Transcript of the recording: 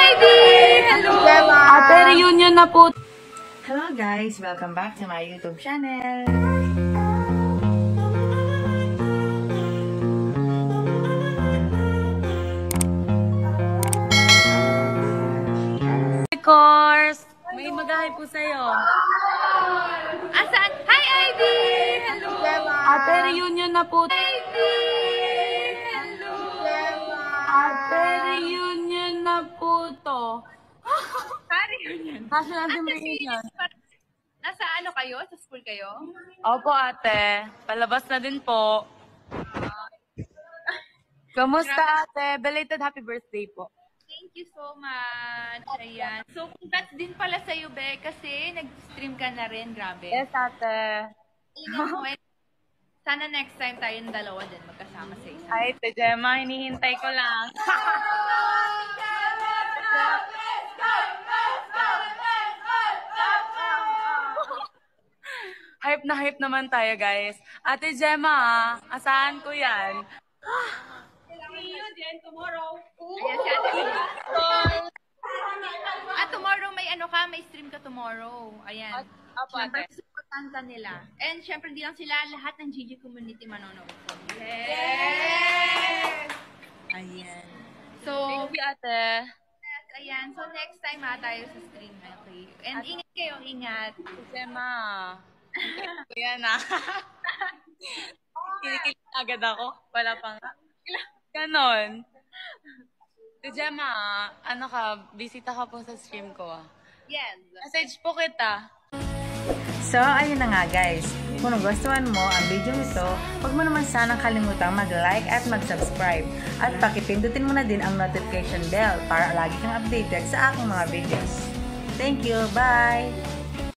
Ivy! Hello! Ate, reunion na po. Hello guys! Welcome back to my YouTube channel! Of course! May mag-hi po sa'yo. Asan? Hi, Ivy! Hello! Ate, reunion na po. Ivy! Hello! Ate, reunion na po to. Reunion. Kaso natin reunion. Nasa ano kayo? Sa school kayo? Opo, ate. Palabas na din po. Kamusta, ate? Belated happy birthday po. Thank you so much. Ayan. So, congrats din pala sa'yo, Be, kasi nag-stream ka na rin. Grabe. Yes, ate. Sana next time tayong dalawa din magkasama sa isa. Ay, Te Gemma, hinihintay ko lang. Hype na hype naman tayo, guys. Ate Gemma, asahan ko yan. See you then tomorrow. Ayan si Ate Gemma. Tomorrow may ano ka, may stream ka tomorrow. Ayan. Apo, ate. Siyempre, supportan ka nila. And syempre, hindi lang sila, lahat ng GG community manonood. Yes! Ayan. So, Thank you, ate. yes, ayan. So, next time tayo sa stream. Okay. And ingat kayo, ingat. Ate Gemma. Ito yan, Kinikilig agad ako. Wala pang... Ganon. Ate Gemma, ano ka, bisita ka po sa stream ko, Yes. Message po kita. So, ayun na nga guys. Kung nagustuhan mo ang video ito, huwag mo naman sanang kalimutang mag-like at mag-subscribe. At pakipindutin mo na din ang notification bell para lagi kang updated sa aking mga videos. Thank you! Bye!